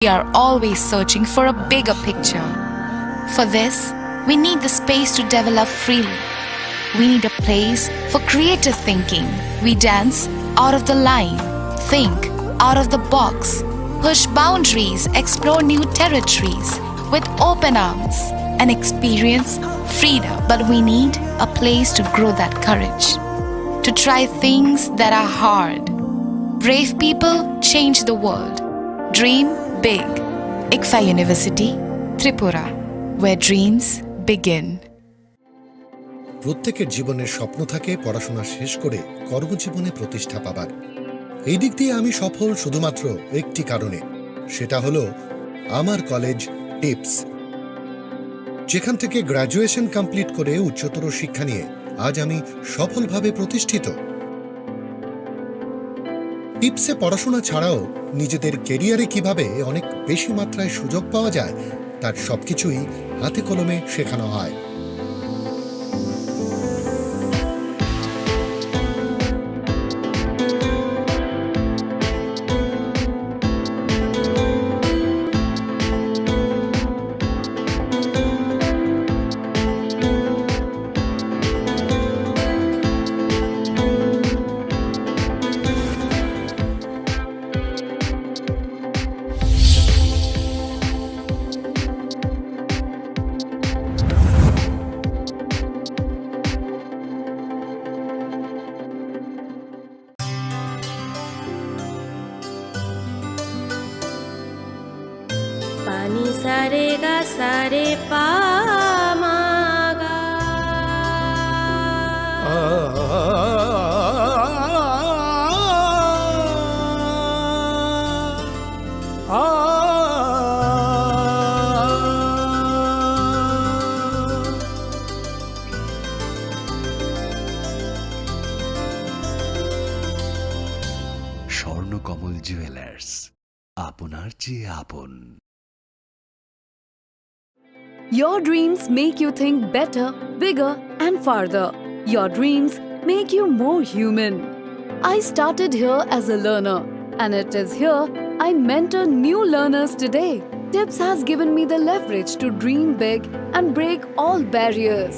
We are always searching for a bigger picture. For this, we need the space to develop freely. We need a place for creative thinking. We dance out of the line, think out of the box, push boundaries, explore new territories with open arms and experience freedom. But we need a place to grow that courage, to try things that are hard. Brave people change the world. Dream big. ICFA University, Tripura, where dreams begin. প্রত্যেকের জীবনের স্বপ্ন থাকে পড়াশোনা শেষ করে কর্মজীবনে প্রতিষ্ঠা পাবার। এই দিক দিয়ে আমি সফল শুধুমাত্র একটি কারণে, সেটা হলো আমার কলেজ টিপস, যেখান থেকে গ্র্যাজুয়েশন কমপ্লিট করে উচ্চতর শিক্ষা নিয়ে আজ আমি সফলভাবে প্রতিষ্ঠিত। টিপসে পড়াশোনা ছাড়াও নিজেদের কেরিয়ারে কিভাবে অনেক বেশি মাত্রায় সুযোগ পাওয়া যায় তার সবকিছুই হাতে কলমে শেখানো হয়। पानी सारे गा सारे पा मा गा। স্বর্ণকমল জুয়েলার্স, আপনার চেয়ে আপন। Your dreams make you think better, bigger, and farther. Your dreams make you more human. I started here as a learner, and it is here I mentor new learners today. Tips has given me the leverage to dream big and break all barriers.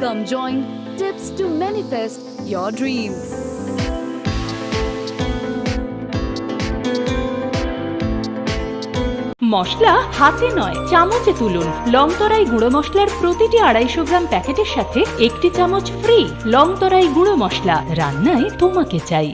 Come join Tips to manifest your dreams. মশলা হাতে নয় চামচে তুলুন। লংতরাই গুঁড়ো মশলার প্রতিটি 250 গ্রাম প্যাকেটের সাথে 1টি চামচ ফ্রি। লংতরাই গুঁড়ো মশলা, রান্নায় তোমাকে চাই।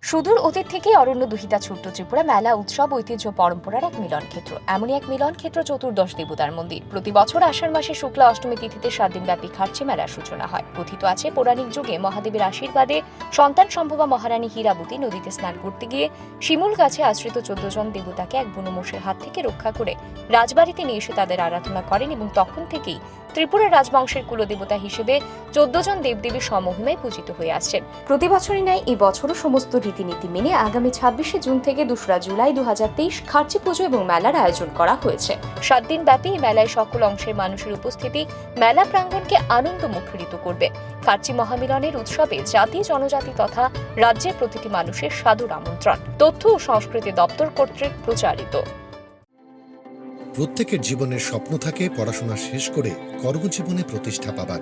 সুদূর অতীত থেকে অরণ্য দুহিতা ছোট্ট ত্রিপুরা মেলা উৎসব ঐতিহ্য পরম্পরার এক মিলন ক্ষেত্র। এমনই এক মিলন ক্ষেত্র চতুর্দশ দেবতার মন্দির। প্রতি বছর আষাঢ় মাসে শুক্লা অষ্টমী তিথিতে 7 দিনব্যাপী খার্চি মেলার সূচনা হয়। কথিত আছে পৌরাণিক যুগে মহাদেবের আশীর্বাদে সন্তান সম্ভবা মহারানী হীরাবতী নদীতে স্নান করতে গিয়ে শিমুল গাছে আশ্রিত 14 জন দেবতাকে এক বুনোমোষের হাত থেকে রক্ষা করে রাজবাড়িতে নিয়ে এসে তাদের আরাধনা করেন এবং তখন থেকেই ত্রিপুরা রাজবংশের কুলদেবতা হিসেবে 14 জন দেবদেবী সমহিমায় পূজিত হয়ে আসছেন। প্রতি বছরই ন্যায় এই বছরও সমস্ত রীতিনীতি মেনে আগামী 26শে জুন থেকে 2রা জুলাই 2023 খার্চি পুজো এবং মেলার আয়োজন করা হয়েছে। 7 দিন ব্যাপী মেলায় সকল অংশের মানুষের উপস্থিতি মেলা প্রাঙ্গণকে আনন্দ মুখরিত করবে। খার্চি মহামিলনের উৎসবে জাতি জনজাতি তথা রাজ্যের প্রতিটি মানুষের সাদর আমন্ত্রণ। তথ্য ও সংস্কৃতি দপ্তর কর্তৃক প্রচারিত। প্রত্যেকের জীবনের স্বপ্ন থাকে পড়াশোনা শেষ করে কর্মজীবনে প্রতিষ্ঠা পাবার।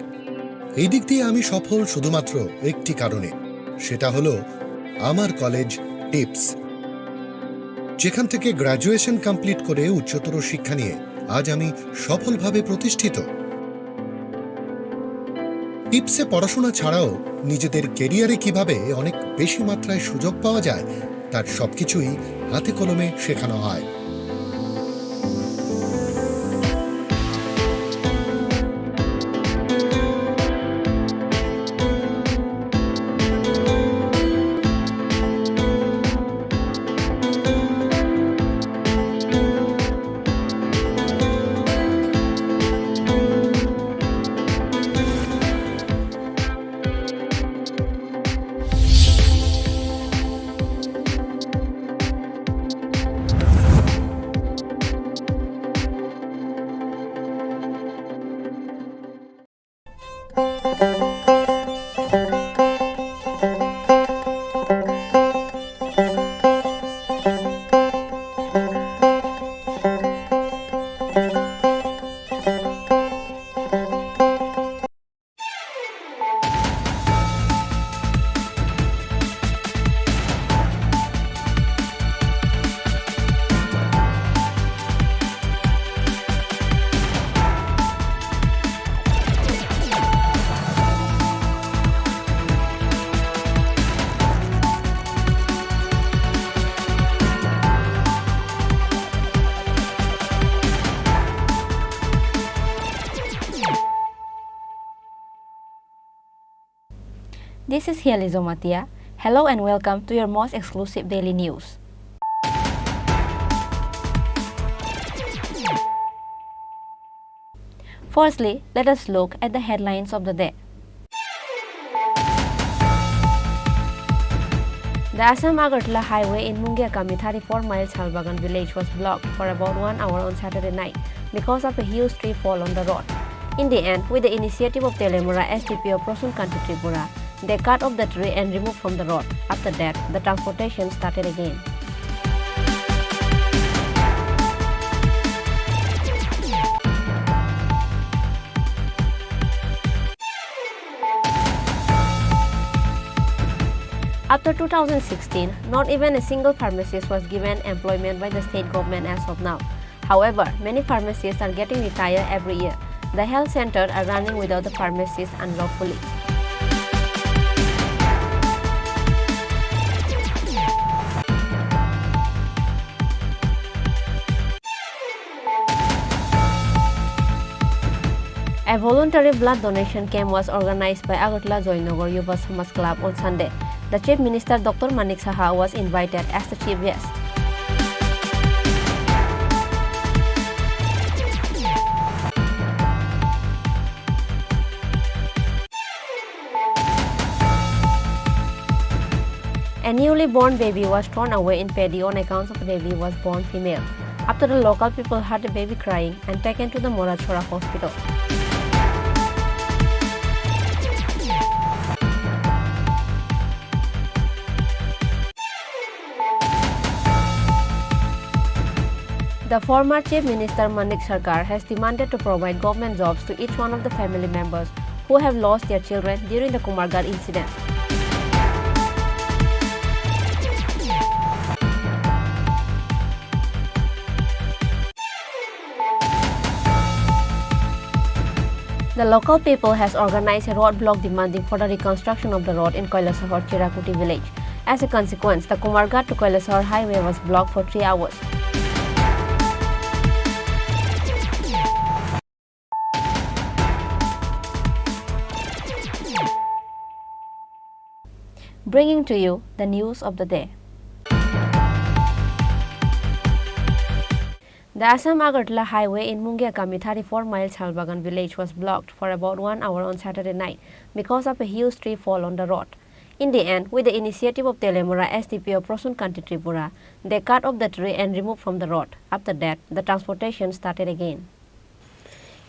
এই দিক দিয়ে আমি সফল শুধুমাত্র একটি কারণে, সেটা হলো আমার কলেজ টিপস, যেখান থেকে গ্র্যাজুয়েশন কমপ্লিট করে উচ্চতর শিক্ষা নিয়ে আজ আমি সফলভাবে প্রতিষ্ঠিত। টিপসে পড়াশোনা ছাড়াও নিজেদের কেরিয়ারে কিভাবে অনেক বেশি মাত্রায় সুযোগ পাওয়া যায় তার সবকিছুই হাতে কলমে শেখানো হয়। This is Hiali Zomatia. Hello and welcome to your most exclusive daily news. Firstly, let us look at the headlines of the day. The Assam-Agartala highway in Mungiakami 34 miles Halbagan village was blocked for about 1 hour on Saturday night because of a huge tree fall on the road. In the end, with the initiative of Telemura SDPO Prosun Country Tripura, they cut off the tree and removed from the road. After that, the transportation started again. After 2016, not even a single pharmacist was given employment by the state government as of now. However, many pharmacists are getting retired every year. The health centers are running without the pharmacists unlawfully. A voluntary blood donation camp was organized by Agartala Joynagar Yuva Samaj Club on Sunday. The Chief Minister Dr. Manik Saha was invited as the chief guest. A newly born baby was thrown away in Pedi on account of the baby was born female. After the local people heard the baby crying and taken to the Morachora hospital. The former Chief Minister Manik Sarkar has demanded to provide government jobs to each one of the family members who have lost their children during the Kumargarh incident. The local people has organized a roadblock demanding for the reconstruction of the road in Kailasahar Chirakuti village. As a consequence, the Kumargarh to Kailasahar highway was blocked for 3 hours. Bringing to you the news of the day. The Assam-Agartala highway in Mungiakami 34 miles Halbagan village was blocked for about 1 hour on Saturday night because of a huge tree fall on the road. In the end, with the initiative of Telemura SDPO Prosun Country Tripura, they cut off the tree and removed from the road. After that, the transportation started again.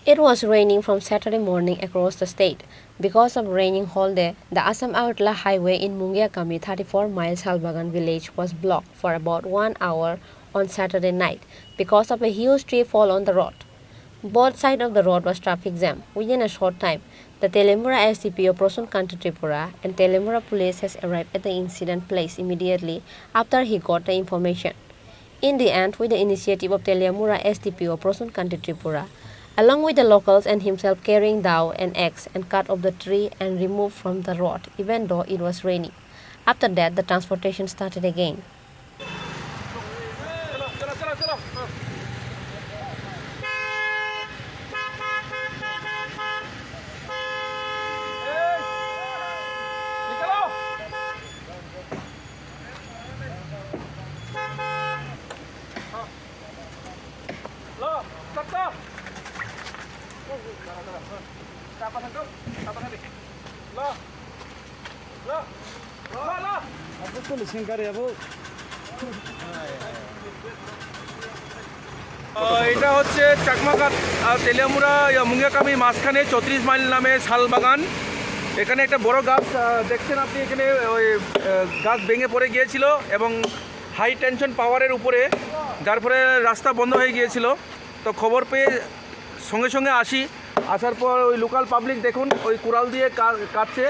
It was raining from Saturday morning across the state. Because of raining whole day, the Assam-Agartala highway in Mungiakami 34 miles Halbagan village was blocked for about 1 hour on Saturday night because of a huge tree fall on the road. Both sides of the road was traffic jam. Within a short time, the Telemura SDPO Prosun Country Tripura and Telemura police has arrived at the incident place immediately after he got the information. In the end, with the initiative of Telemura SDPO Prosun Country Tripura, along with the locals and himself carrying dao and axe and cut off the tree and removed from the road even though it was raining. After that, the transportation started again. এটা হচ্ছে চাকমাঘাট তেলিয়ামুড়া মুঙ্গিয়াকামি মাঝখানে 34 mile নামে শালবাগান। এখানে একটা বড় গাছ দেখছেন আপনি, এখানে ওই গাছ ভেঙে পড়ে গিয়েছিল এবং হাই টেনশন পাওয়ারের উপরে, যার ফলে রাস্তা বন্ধ হয়ে গিয়েছিল। তো খবর পেয়ে সঙ্গে সঙ্গে আসার পর ওই লোকাল পাবলিক দেখুন ওই কুড়াল দিয়ে কাটছে,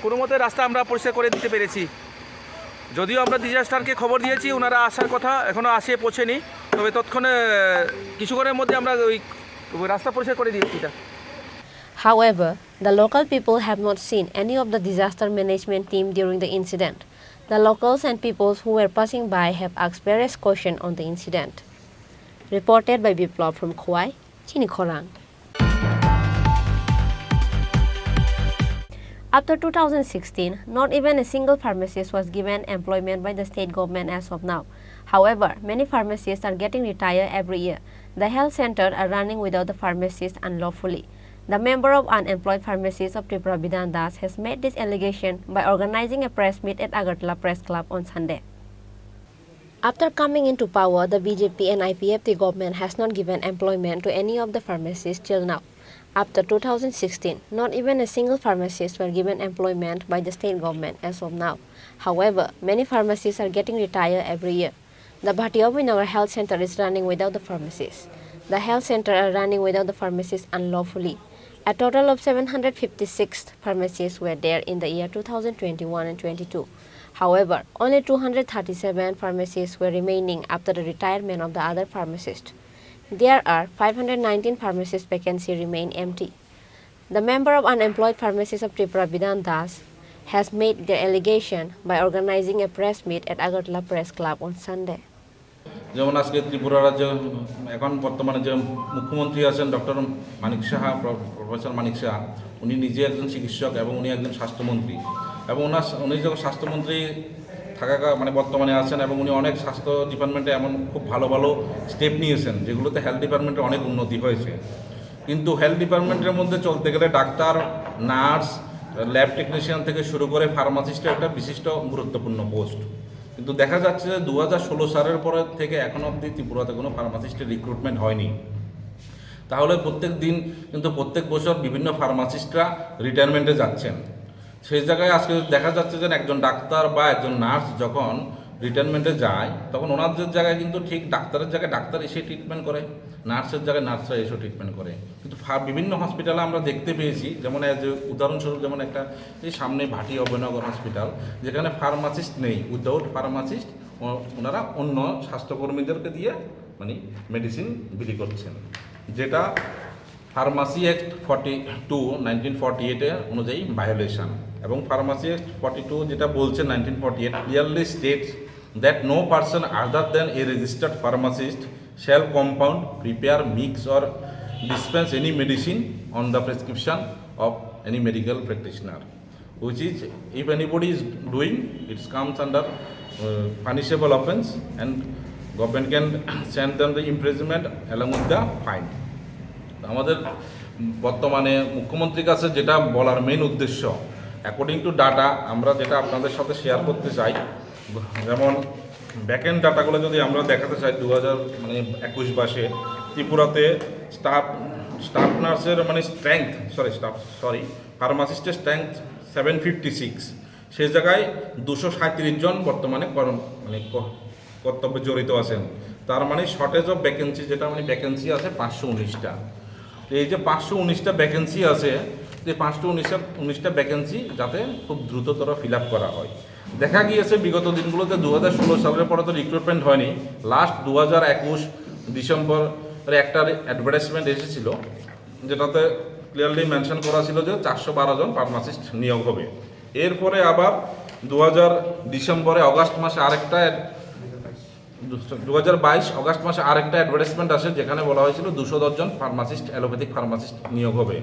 কোনো মতে রাস্তা আমরা পরিষ্কার করে দিতে পেরেছি। যদিও আমরা ডিজাস্টারকে খবর দিয়েছি, ওনারা আসার কথা, এখনও আসে পৌঁছেনি, তবে তৎক্ষণে কিছুক্ষণের মধ্যে আমরা ওই রাস্তা পরিষ্কার করে দিয়েছি। However, the local people have not seen any of the disaster management team during the incident. The locals and peoples who were passing by have asked various questions on the incident. Reported by Biplov from Khowai, Chini Khorang. After 2016, not even a single pharmacist was given employment by the state government as of now. However, many pharmacists are getting retired every year. The health centers are running without the pharmacists unlawfully. The member of unemployed pharmacists of Tripura Bidan Das has made this allegation by organizing a press meet at Agartala Press Club on Sunday. After coming into power, the BJP and IPFT government has not given employment to any of the pharmacists till now. After 2016, not even a single pharmacist were given employment by the state government as of now. However, many pharmacists are getting retired every year. The Bhatiyawinagar Health Center is running without the pharmacists. The health center are running without the pharmacists unlawfully. A total of 756 pharmacists were there in the year 2021 and 22. However, only 237 pharmacists were remaining after the retirement of the other pharmacists. There are 519 pharmacist vacancies remain empty. The member of unemployed pharmacists of Tripura Bidan Das has made their allegation by organizing a press meet at Agartala Press Club on Sunday. যেমন আজকে ত্রিপুরা রাজ্যে এখন বর্তমানে যে মুখ্যমন্ত্রী আছেন doctor Manik Saha, professor Manik Saha, উনি নিজে একজন চিকিৎসক এবং উনি একজন স্বাস্থ্যমন্ত্রী এবং উনি যখন স্বাস্থ্যমন্ত্রী থাকা মানে বর্তমানে আছেন এবং উনি অনেক স্বাস্থ্য ডিপার্টমেন্টে এমন খুব ভালো ভালো স্টেপ নিয়েছেন যেগুলোতে হেলথ ডিপার্টমেন্টে অনেক উন্নতি হয়েছে। কিন্তু হেলথ ডিপার্টমেন্টের মধ্যে চলতে গেলে ডাক্তার, নার্স, ল্যাব টেকনিশিয়ান থেকে শুরু করে ফার্মাসিস্টের একটা বিশিষ্ট গুরুত্বপূর্ণ পোস্ট। কিন্তু দেখা যাচ্ছে যে 2016 সালের পরে থেকে এখনো অবধি ত্রিপুরাতে কোনো ফার্মাসিস্টের রিক্রুটমেন্ট হয়নি। তাহলে প্রত্যেক বছর বিভিন্ন ফার্মাসিস্টরা রিটায়ারমেন্টে যাচ্ছেন। সেই জায়গায় আজকে দেখা যাচ্ছে যে একজন ডাক্তার বা একজন নার্স যখন রিটায়ারমেন্টে যায় তখন ওনাদের জায়গায় কিন্তু ঠিক ডাক্তারের জায়গায় ডাক্তার এসে ট্রিটমেন্ট করে, নার্সের জায়গায় নার্সরা এসে ট্রিটমেন্ট করে। কিন্তু বিভিন্ন হসপিটালে আমরা দেখতে পেয়েছি, যেমন উদাহরণস্বরূপ যেমন একটা এই সামনে ভাটি অভয়নগর হসপিটাল, যেখানে ফার্মাসিস্ট নেই, উইদাউট ফার্মাসিস্ট ওনারা অন্য স্বাস্থ্যকর্মীদেরকে দিয়ে মানে মেডিসিন বিলি করছেন, যেটা ফার্মাসি অ্যাক্ট 1948 অনুযায়ী ভায়োলেশন। এবং ফার্মাসি অ্যাক্ট 42 যেটা বলছে 1948 clearly states that no person other than a registered pharmacist shall compound, prepare, mix or dispense any medicine on the prescription of any medical practitioner, which is if anybody is doing, it comes under punishable offense and government can send them the imprisonment along with the fine. আমাদের বর্তমানে মুখ্যমন্ত্রীর কাছে যেটা বলার main উদ্দেশ্য, according to data আমরা যেটা আপনাদের সাথে শেয়ার করতে চাই, যেমন ব্যাকএন্ড ডাটাগুলো যদি আমরা দেখাতে চাই 2021 ত্রিপুরাতে স্টাফ নার্সের মানে ফার্মাসিস্টের স্ট্রেংথ 756, সেই জায়গায় 237 জন বর্তমানে কর্তব্যে জড়িত আছেন। তার মানে শর্টেজ অফ ভ্যাকেন্সি, যেটা মানে ভ্যাকেন্সি আছে 519টা। এই যে 519টা ভ্যাকেন্সি আছে, যে 519টা ভ্যাকেন্সি যাতে খুব দ্রুততর ফিল আপ করা হয়। দেখা গিয়েছে বিগত দিনগুলোতে 2016 সালের পরে তো রিক্রুটমেন্ট হয়নি, লাস্ট 2021 ডিসেম্বর একটা অ্যাডভার্টাইজমেন্ট এসেছিল যেটাতে ক্লিয়ারলি মেনশন করা ছিল যে 412 জন ফার্মাসিস্ট নিয়োগ হবে। এরপরে আবার 2022 অগাস্ট মাসে আরেকটা 2022 অগাস্ট মাসে আরেকটা অ্যাডভার্টাইজমেন্ট আসে, যেখানে বলা হয়েছিল 210 জন ফার্মাসিস্ট, অ্যালোপ্যাথিক ফার্মাসিস্ট নিয়োগ হবে,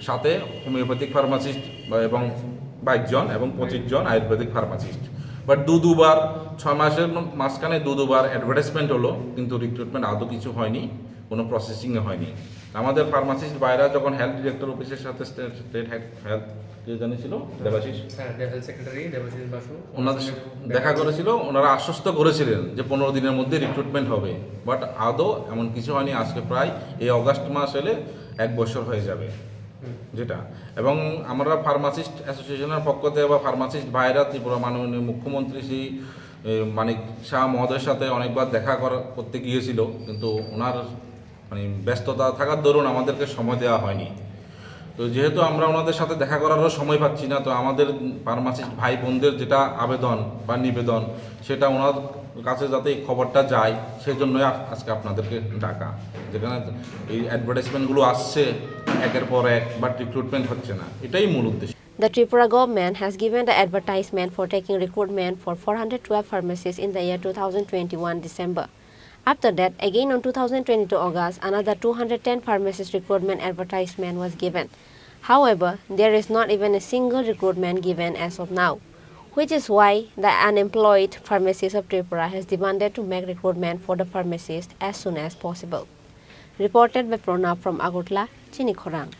সাথে হোমিওপ্যাথিক ফার্মাসিস্ট এবং 22 জন এবং 25 জন আয়ুর্বেদিক ফার্মাসিস্ট। বাট দুবার 6 মাসের মাঝখানে দুবার অ্যাডভার্টাইজমেন্ট হলো, কিন্তু রিক্রুটমেন্ট আদৌ কিছু হয়নি, কোনো প্রসেসিংয়ে হয়নি। আমাদের ফার্মাসিস্ট বাইরা যখন হেলথ ডিরেক্টর অফিসের সাথে স্টেট হেলথ জানিয়েছিল দেবাশিস সেক্রেটারি দেবাশিস বাসু ওনাদের দেখা করেছিল, ওনারা আশ্বস্ত করেছিলেন যে 15 দিনের মধ্যে রিক্রুটমেন্ট হবে, বাট আদৌ এমন কিছু হয়নি। আজকে প্রায় এই অগাস্ট মাস এলে 1 বছর হয়ে যাবে যেটা। এবং আমরা ফার্মাসিস্ট অ্যাসোসিয়েশনের পক্ষ থেকে বা ফার্মাসিস্ট ভাইরা ত্রিপুরা মাননীয় মুখ্যমন্ত্রী শ্রী মানিক শাহ মহোদয়ের সাথে অনেকবার দেখা করতে গিয়েছিল, কিন্তু ওনার ব্যস্ততা থাকার দরুন আমাদেরকে সময় দেওয়া হয়নি। তো যেহেতু আমরা ওনাদের সাথে দেখা করারও সময় পাচ্ছি না, তো আমাদের ফার্মাসিস্ট ভাই বোনদের যেটা আবেদন বা নিবেদন, সেটা ওনার কাছে যাতে এই খবরটা যায়, সেই জন্যই আজকে আপনাদেরকে ডাকা। যেখানে এই অ্যাডভার্টাইজমেন্টগুলো আসছে একের পর এক, বাট রিক্রুটমেন্ট হচ্ছে না, এটাই মূল উদ্দেশ্য। The Tripura government has given the advertisement for taking recruitment for 412 pharmacists in the year 2021 December. After that, again on 2022 August, another 210 pharmacist recruitment advertisement was given. However, there is not even a single recruitment given as of now, which is why the unemployed pharmacist of Tripura has demanded to make recruitment for the pharmacist as soon as possible. Reported by Pranab from Agartala, Chini Khorang.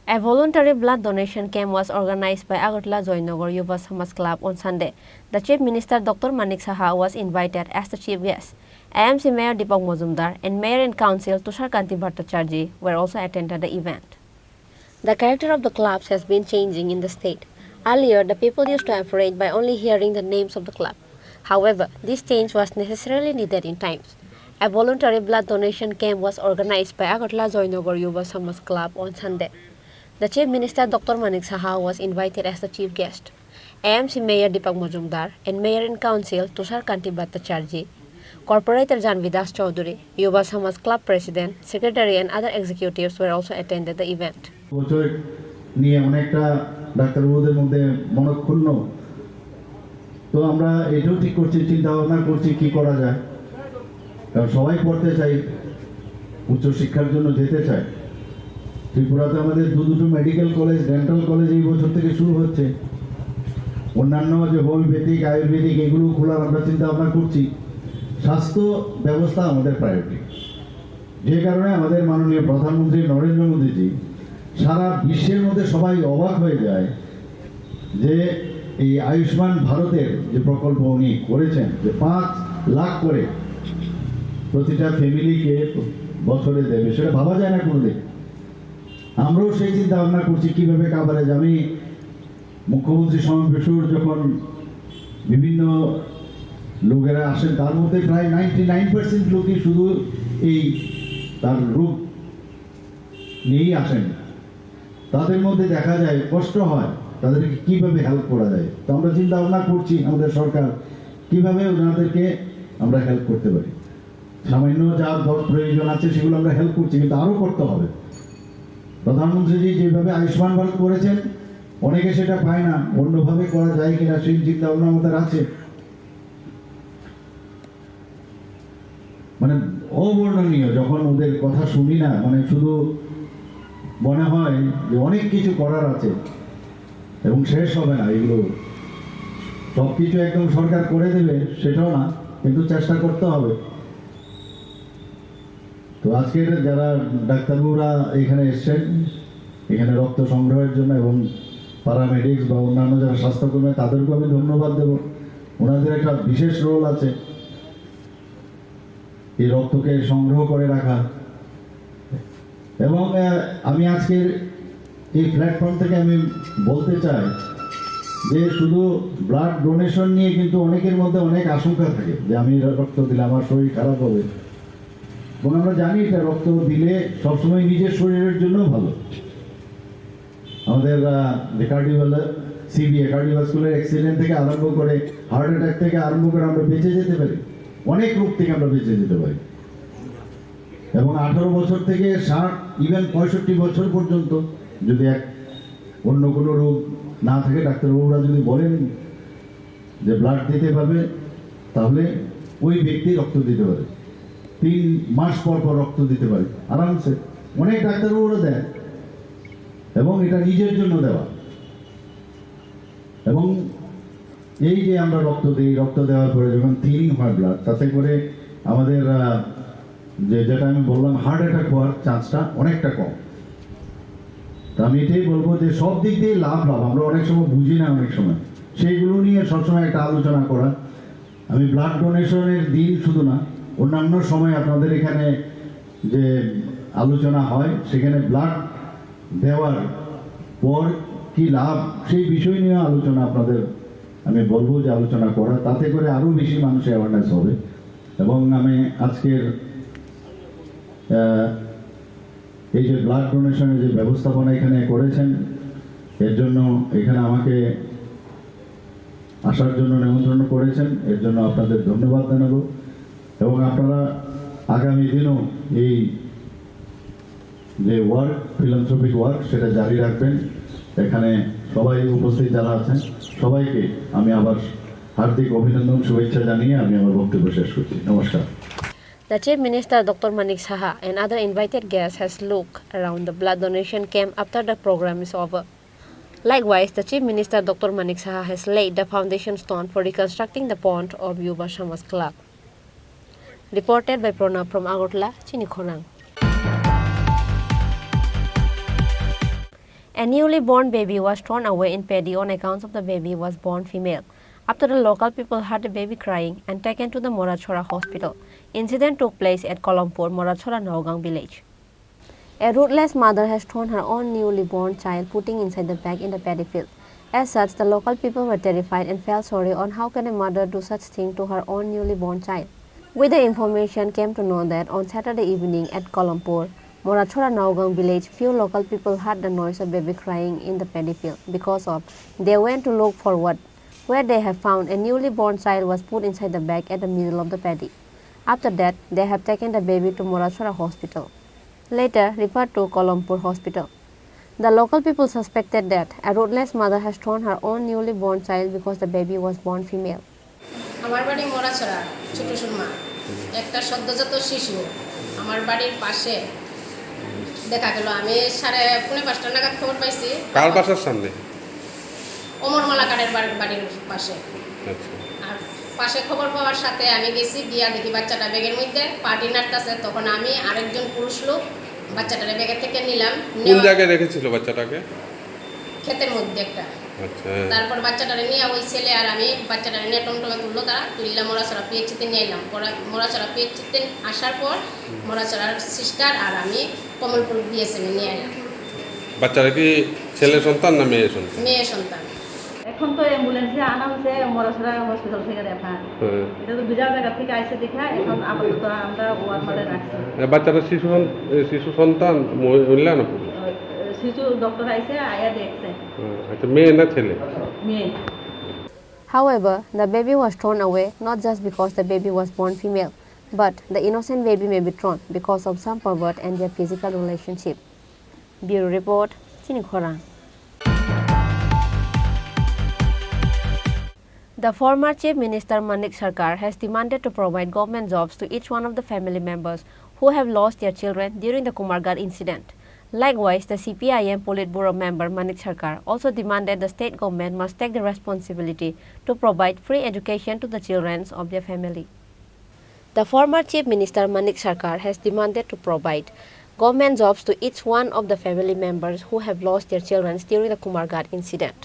A voluntary blood donation camp was organized by Agartala Joynagar Yuva Samaj Club on Sunday. The Chief Minister Dr. Manik Saha was invited as the chief guest. AMC Mayor Deepak Majumdar and Mayor and Council Tushar Kanti Bhattacharjee were also attended the event. The character of the clubs has been changing in the state. Earlier, the people used to afraid by only hearing the names of the club. However, this change was necessarily needed in times. A voluntary blood donation camp was organized by Agartala Joynagar Yuva Samaj Club on Sunday. The Chief Minister Dr. Manik Saha was invited as the chief guest. AMC Mayor Deepak Majumdar and Mayor and Council Tushar Kanti Bhattacharjee, Corporator Janvi Das Chaudhary, Yuva Samaj Club President, Secretary and other executives were also attended the event. নিয়ে অনেকটা ডাক্তারবাবুদের মধ্যে মনক্ষুণ্ণ তো আমরা এটাও ঠিক করছি চিন্তা ভাবনা করছি কি করা যায় কারণ সবাই পড়তে চাই উচ্চশিক্ষার জন্য যেতে চায় ত্রিপুরাতে আমাদের দুটো মেডিকেল কলেজ ডেন্টাল কলেজ এই বছর থেকে শুরু হচ্ছে অন্যান্য যে হোমিওপ্যাথিক আয়ুর্বেদিক এগুলো খোলার আমরা চিন্তা ভাবনা করছি স্বাস্থ্য ব্যবস্থা আমাদের প্রায়োরিটি যে কারণে আমাদের মাননীয় প্রধানমন্ত্রী নরেন্দ্র মোদীজি সারা বিশ্বের মধ্যে সবাই অবাক হয়ে যায় যে এই আয়ুষ্মান ভারতের যে প্রকল্প উনি করেছেন যে 5 লাখ করে প্রতিটা ফ্যামিলিকে বছরে দেবে সেটা ভাবা যায় না কোনোদিন আমরাও সেই চিন্তা ভাবনা করছি কীভাবে কাভারেজ আমি মুখ্যমন্ত্রী সমাবেশের যখন বিভিন্ন লোকেরা আসেন তার মধ্যে প্রায় 99% লোকই শুধু এই তার রোগ নিয়েই আসেন তাদের মধ্যে দেখা যায় কষ্ট হয় তাদেরকে কীভাবে হেল্প করা যায় তো আমরা চিন্তা ভাবনা করছি আমাদের সরকার কীভাবে ওনাদেরকে আমরা হেল্প করতে পারি সামান্য যা প্রয়োজন আছে সেগুলো আমরা হেল্প করছি কিন্তু আরও করতে হবে প্রধানমন্ত্রীজি যেভাবে আয়ুষ্মান ভারত করেছেন অনেকে সেটা পায় না অন্যভাবে করা যায় কিনা সেই চিন্তা ভাবনা আমাদের আছে মানে অবর্ণনীয় যখন ওদের কথা শুনি না মানে শুধু মনে হয় যে অনেক কিছু করার আছে এবং শেষ হবে না এগুলো সব কিছু একদম সরকার করে দেবে সেটাও না কিন্তু চেষ্টা করতে হবে তো আজকে যারা ডাক্তারবাবুরা এখানে এসছেন এখানে রক্ত সংগ্রহের জন্য এবং প্যারামেডিক্স বা অন্যান্য যারা স্বাস্থ্যকর্মী তাদেরকেও আমি ধন্যবাদ দেব ওনাদের একটা বিশেষ রোল আছে এই রক্তকে সংগ্রহ করে রাখা এবং আমি আজকের এই প্ল্যাটফর্ম থেকে আমি বলতে চাই যে শুধু ব্লাড ডোনেশন নিয়ে কিন্তু অনেকের মধ্যে অনেক আশঙ্কা থাকে যে আমি রক্ত দিলে আমার শরীর খারাপ হবে এবং আমরা জানি এটা রক্ত দিলে সবসময় নিজের শরীরের জন্য ভালো আমাদের কার্ডিওভাস্কুলার অ্যাক্সিডেন্ট থেকে আরম্ভ করে হার্ট অ্যাটাক থেকে আরম্ভ করে আমরা বেঁচে যেতে পারি অনেক রোগ থেকে আমরা বেঁচে যেতে পারি এবং 18 বছর থেকে 60 ইভেন 65 বছর পর্যন্ত যদি অন্য কোনো রোগ না থাকে ডাক্তারবাবুরা যদি বলেন যে ব্লাড দিতে পারবে তাহলে ওই ব্যক্তি রক্ত দিতে পারে 3 মাস পর পর রক্ত দিতে পারে আরামসে অনেক ডাক্তারবাবুরা দেয় এবং এটা নিজের জন্য দেওয়া এবং এই যে আমরা রক্ত দিই রক্ত দেওয়ার পরে যখন থিনিং হয় ব্লাড তাতে করে আমাদের যেটা আমি বললাম হার্ট অ্যাটাক হওয়ার চান্সটা অনেকটা কম তো আমি এটাই বলবো যে সব দিক দিয়ে লাভ আমরা অনেক সময় বুঝি না অনেক সময় সেইগুলো নিয়ে সবসময় একটা আলোচনা করা আমি ব্লাড ডোনেশনের দিন শুধু না অন্যান্য সময় আপনাদের এখানে যে আলোচনা হয় সেখানে ব্লাড দেওয়ার পর কি লাভ সেই বিষয় নিয়ে আলোচনা আপনাদের আমি বলবো যে আলোচনা করা তাতে করে আরও বেশি মানুষের অ্যাওয়ারনেস হবে এবং আমি আজকের এই যে ব্লাড ডোনেশনের যে ব্যবস্থাপনা এখানে করেছেন এর জন্য এখানে আমাকে আসার জন্য নিমন্ত্রণ করেছেন এর জন্য আপনাদের ধন্যবাদ জানাবো এবং আপনারা আগামী দিনও এই যে ওয়ার্ক ফিলান্থ্রপিক ওয়ার্ক সেটা জারি রাখবেন এখানে সবাই উপস্থিত যারা আছেন সবাইকে আমি আবার হার্দিক অভিনন্দন শুভেচ্ছা জানিয়ে আমি আমার বক্তব্য শেষ করছি নমস্কার The Chief Minister Dr. Manik Saha and other invited guests has looked around the blood donation camp after the program is over. Likewise, the Chief Minister Dr. Manik Saha has laid the foundation stone for reconstructing the pond of Yuva Samas Club. Reported by Pranab from Agartala, Chini Khorang. A newly born baby was thrown away in Pedi on account of the baby was born female. After the local people heard the baby crying and taken to the Morachora hospital, incident took place at Kolampur, Morachora Naugang village. A ruthless mother has thrown her own newly born child putting inside the bag in the paddy field. As such, the local people were terrified and felt sorry on how can a mother do such thing to her own newly born child. With the information came to know that on Saturday evening at Kolampur, Morachora Naugang village, few local people heard the noise of baby crying in the paddy field. Because of, they went to look for what, where they have found a newly born child was put inside the bag at the middle of the paddy. After that, they have taken the baby to Morachora hospital, later referred to Kolampur hospital. The local people suspected that a ruthless mother has thrown her own newly born child because the baby was born female. আমার বাড়ি মোরাছড়া ছোট সুরমা একটা সদ্যজাত শিশু আমার বাড়ির পাশে দেখা গেল আমি 4:30 নাগাদ খবর পাইছি কার বাসার সামনে ওমর মালাকারের বাড়ির পাশে আর পাশে খবর পাওয়ার সাথে আমি গেছি গিয়া দেখি বাচ্চাটা ব্যাগের মধ্যে পাটি নাড়তাছে তখন আমি আরেকজন পুরুষ লোক বাচ্চাটারে ব্যাগের থেকে নিলাম কোন জায়গায় রেখেছিল বাচ্চাটাকে ক্ষেতের মধ্যে একটা আচ্ছা তারপর বাচ্চাটারে নিয়ে ওই ছেলে আর আমি বাচ্চাটারে নিয়ে টমটমে তুললো তারা তুললা মোরাছড়া পিএইচসিতে নিয়ে এলাম মোরাছড়া পিএইচসিতে আসার পর মোরাছড়ার সিস্টার আর আমি কমলপুর বিএসএমে নিয়ে এলাম বাচ্চাটা কি ছেলে সন্তান না মেয়ে সন্তান মেয়ে সন্তান এখন তো অ্যাম্বুলেন্সে আনা হচ্ছে মোরাছড়া হসপিটাল থেকে দেখা এটা তো দুজার জায়গা থেকে আইসে দেখা এখন আপাতত আমরা ওয়ার মারে রাখছি বাচ্চাটা শিশু সন্তান মহিলা না শিশু ডক্টর আইসে আয়া দেখছে আচ্ছা মেয়ে না ছেলে মেয়ে However, the baby was thrown away not just because the baby was born female, but the innocent baby may be thrown because of some pervert and their physical relationship. Bureau Report, Chini Khorang. The former Chief Minister Manik Sarkar has demanded to provide government jobs to each one of the family members who have lost their children during the Kumargarh incident. Likewise, the CPIM Politburo member Manik Sarkar also demanded the state government must take the responsibility to provide free education to the children of their family. The former Chief Minister Manik Sarkar has demanded to provide government jobs to each one of the family members who have lost their children during the Kumargarh incident.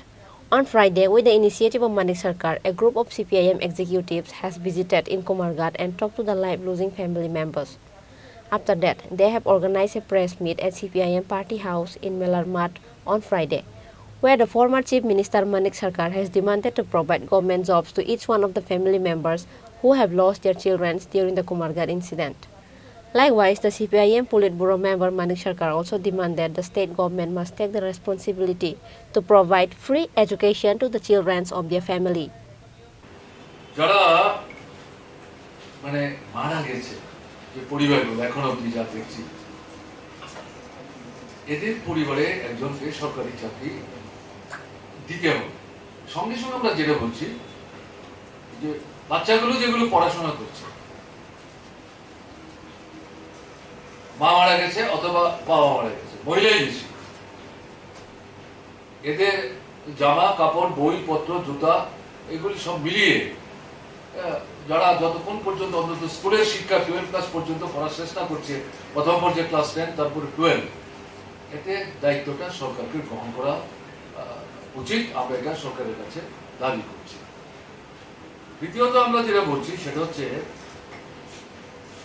On Friday, with the initiative of Manik Sarkar, a group of CPIM executives has visited in Kumargarh and talked to the life-losing family members. After that, they have organized a press meet at CPIM Party House in Melarmat on Friday, where the former Chief Minister Manik Sarkar has demanded to provide government jobs to each one of the family members who have lost their children during the Kumargarh incident. Likewise, the CPIM Politburo member Manik Sarkar also demanded the state government must take the responsibility to provide free education to the children of their family. যারা মানে মারা গেছে যে পরিবারগুলো এখন অবধি যা দেখছি এদের পরিবারে একজনকে সরকারি চাকরি দিতে হবে সঙ্গে সঙ্গে আমরা যেটা বলছি যে বাচ্চাগুলো যেগুলো পড়াশোনা করছে মা মারা গেছে অথবা বাবা মারা গেছে মহিলাই বেশি এদের জামা কাপড় বই পত্র জুতা এগুলি সব মিলিয়ে যারা যতক্ষণ পর্যন্ত অন্তত স্কুলের শিক্ষা 12 ক্লাস পর্যন্ত পড়ার চেষ্টা করছে প্রথম পর্যায়ে ক্লাস 10 তারপরে 12 এতে দায়িত্বটা সরকারকে গ্রহণ করা উচিত আমরা এটা সরকারের কাছে দাবি করছি দ্বিতীয়ত আমরা যেটা বলছি সেটা হচ্ছে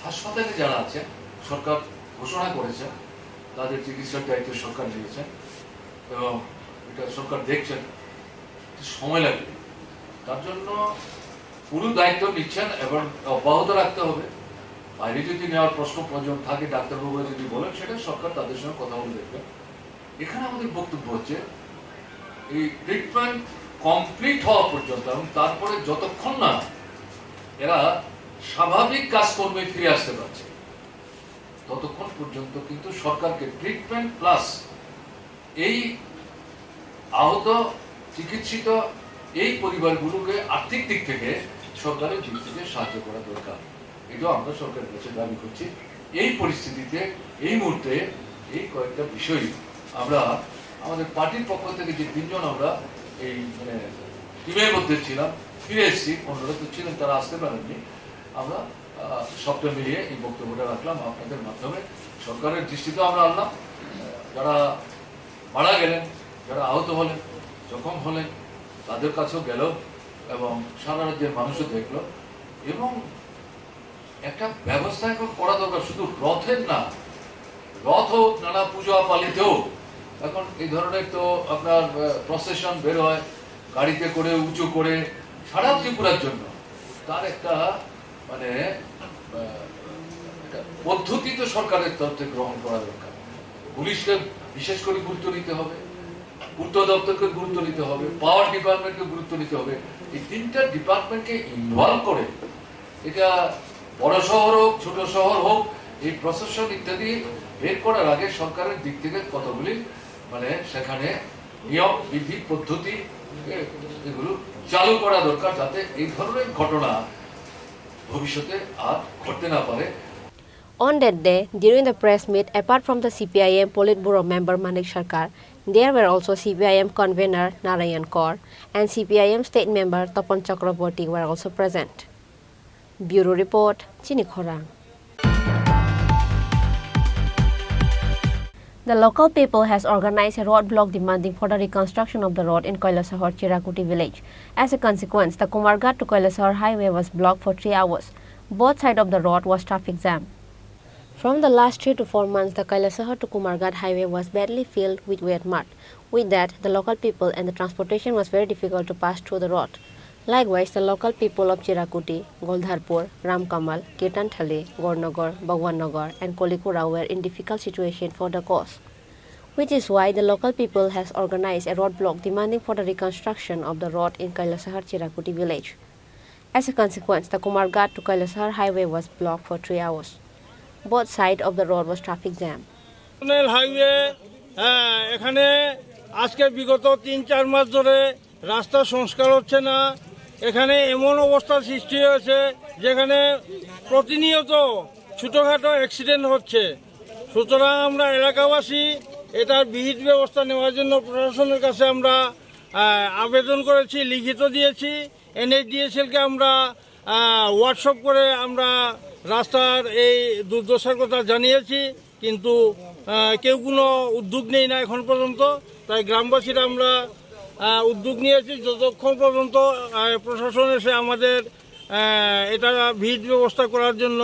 হাসপাতালে যারা আছে সরকার ঘোষণা করেছে তাদের চিকিৎসার দায়িত্ব সরকার নিয়েছে এবং এটা সরকার দেখছেন সময় লাগবে তার জন্য পুরো দায়িত্ব নিচ্ছেন এবং অব্যাহত রাখতে হবে বাইরে যদি নেওয়ার প্রশ্ন প্রয়োজন থাকে ডাক্তারবাবু যদি বলেন সেটা সরকার তাদের সঙ্গে কথা বলে দেখবে এখানে আমাদের বক্তব্য হচ্ছে এই ট্রিটমেন্ট কমপ্লিট হওয়া পর্যন্ত এবং তারপরে যতক্ষণ না এরা স্বাভাবিক কাজকর্মে ফিরে আসতে পারছে ততক্ষণ পর্যন্ত কিন্তু সরকারকে ট্রিটমেন্ট প্লাস এই আহত চিকিৎসিত এই পরিবারগুলোকে আর্থিক দিক থেকে সরকারের দিক থেকে সাহায্য করা দরকার এটাও আমরা সরকারের কাছে দাবি করছি। এই পরিস্থিতিতে এই মুহূর্তে এই কয়েকটা বিষয় আমরা আমাদের পার্টির পক্ষ থেকে যে 3 জন আমরা এই মানে টিমের মধ্যে ছিলাম, ফিরে এসেছি, অন্যরা তো ছিলেন তারা আসতে পারেননি, আমরা সবটা মিলিয়ে এই বক্তব্যটা রাখলাম আপনাদের মাধ্যমে। সরকারের দৃষ্টিতে আমরা আনলাম, যারা মারা গেলেন, যারা আহত হলেন, জখম হলেন, তাদের কাছেও গেল এবং সারা রাজ্যের মানুষও দেখলো। এবং একটা ব্যবস্থা এখন করা দরকার, শুধু রথের না, রথ হোক, নানা পূজা পালিতেও এখন এই ধরনের তো আপনার প্রসেশন বের হয় গাড়িতে করে উঁচু করে সারা ত্রিপুরার জন্য, তার একটা মানে পদ্ধতি তো সরকারের তরফ থেকে গ্রহণ করা দরকার। পুলিশকে বিশেষ করে গুরুত্ব নিতে হবে, পূর্ত দপ্তরকে গুরুত্ব নিতে হবে, পাওয়ার ডিপার্টমেন্টকে গুরুত্ব নিতে হবে। এই 3টা ডিপার্টমেন্টকে ইনভলভ করে, এটা বড় শহর হোক ছোট শহর হোক, এই প্রশাসন ইত্যাদি বের করার আগে সরকারের দিক থেকে কতগুলি মানে সেখানে নিয়ম বিধি পদ্ধতি এগুলো চালু করা দরকার, যাতে এই ধরনের ঘটনা ভবিষ্যতে আর ঘটতে না পারে। On that day, during the press meet, apart from the CPIM Politburo member Manik Sarkar, there were also CPIM convener Narayan Kaur and CPIM state member Tapan Chakraborty were also present. Bureau Report, Chini Khorang. The local people has organized a road block demanding for the reconstruction of the road in Kailasahar Chirakuti village. As a consequence, the Kumarghat to Kailasahar highway was blocked for 3 hours. Both sides of the road was traffic jam. From the last 3 to 4 months, the Kailasahar to Kumarghat highway was badly filled with wet mud. With that, the local people and the transportation was very difficult to pass through the road. Likewise, the local people of Chirakuti, Goldharpur, Ramkamal, Kirtanthali, Gornagar, Bhagwannagar and Kolikura were in difficult situation for the cause, which is why the local people has organized a road block demanding for the reconstruction of the road in Kailasahar Chirakuti village. As a consequence, the Kumarghat to Kailasahar highway was blocked for 3 hours. Both sides of the road was traffic jam. Highway এখানে আজকে বিগত 3-4 মাস ধরে রাস্তা সংস্কার হচ্ছে না। এখানে এমন অবস্থার সৃষ্টি হয়েছে যেখানে প্রতিনিয়ত ছোটোখাটো অ্যাক্সিডেন্ট হচ্ছে। সুতরাং আমরা এলাকাবাসী এটার বিহিত ব্যবস্থা নেওয়ার জন্য প্রশাসনের কাছে আমরা আবেদন করেছি, লিখিত দিয়েছি। NHDSLকে আমরা হোয়াটসঅ্যাপ করে আমরা রাস্তার এই দুর্দশার কথা জানিয়েছি, কিন্তু কেউ কোনো উদ্যোগ নেই না এখন পর্যন্ত। তাই গ্রামবাসীরা আমরা উদ্যোগ নিয়েছি, যতক্ষণ পর্যন্ত প্রশাসন এসে আমাদের এটা ভিড় ব্যবস্থা করার জন্য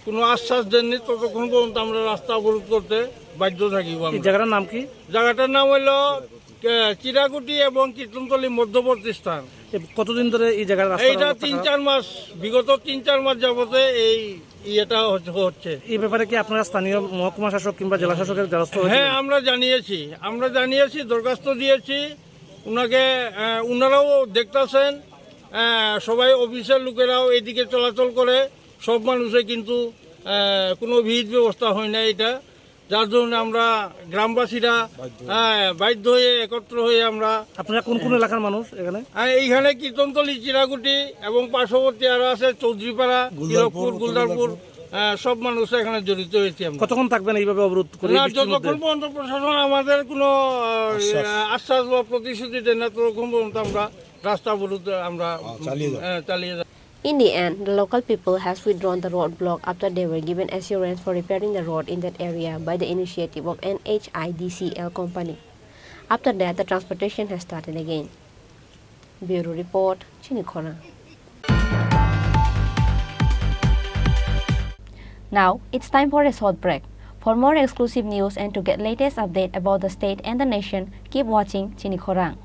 কোনো আশ্বাস দেননি, ততক্ষণ পর্যন্ত আমরা রাস্তা অবরোধ করতে বাধ্য থাকি। জায়গাটার নাম কি? জায়গাটার নাম হলো চিরাকুটি এবং কীর্তনতলী মধ্যবর্তী স্থান। কতদিন ধরে এই জায়গার এইটা 3-4 মাস, বিগত 3-4 মাস যাবতে এই ইয়েটা হচ্ছে। এই ব্যাপারে কি আপনারা স্থানীয় মহকুমা শাসক কিংবা জেলা শাসকের দ্বারস্থ? হ্যাঁ, আমরা জানিয়েছি, দরখাস্ত দিয়েছি উনাকে, উনারাও দেখতেছেন। সবাই অফিসের লোকেরাও এদিকে চলাচল করে, সব মানুষে কিন্তু কোনো ভিড় ব্যবস্থা হয় না এটা, যার জন্য আমরা গ্রামবাসীরা বাধ্য হয়ে একত্র হয়ে আমরা। আপনারা কোন কোন এলাকার মানুষ এখানে? এইখানে কীর্তনতলী, চিরাকুটি এবং পার্শ্ববর্তী আরো আছে চৌধুরীপাড়া, হিরকপুর, গুলদারপুর, সব মানুষ এখানে জড়িত হয়েছে। কতক্ষণ থাকবেন এইভাবে অবরোধ করে? যতক্ষণ পর্যন্ত প্রশাসন আমাদের কোনো আশ্বাস বা প্রতিশ্রুতি দেন না, ততক্ষণ পর্যন্ত আমরা রাস্তা অবরোধ আমরা চালিয়ে যাব। In the end, the local people has withdrawn the road block after they were given assurance for repairing the road in that area by the initiative of NHIDCL company. After that, the transportation has started again. Bureau Report, Chini Khorang. Now, it's time for a short break. For more exclusive news and to get latest update about the state and the nation, keep watching Chini Khorang.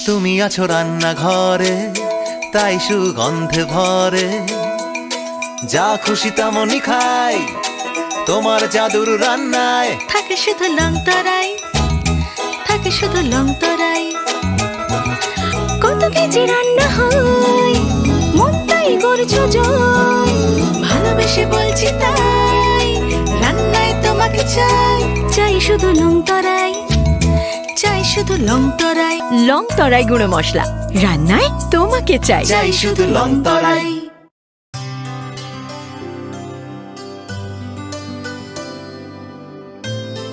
তুমি আছো রান্না ঘরে, তাই সুগন্ধে ভরে, যা খুশি তেমনই খাই, তোমার জাদুর রান্নায় থাকে শুধু লং তরাই, থাকে শুধু লং তরাই। কত কেজি রান্না হয়, মন তাই করছো জয়। ভালোবেসে বলছি তাই, রান্নায় তোমাকে চাই, চাই শুধু লং তরাই, চাই শুধু লং তরাই। লং তরাই গুঁড়ো মশলা, রান্নায় তোমাকে চাই, চাই শুধু লং তরাই।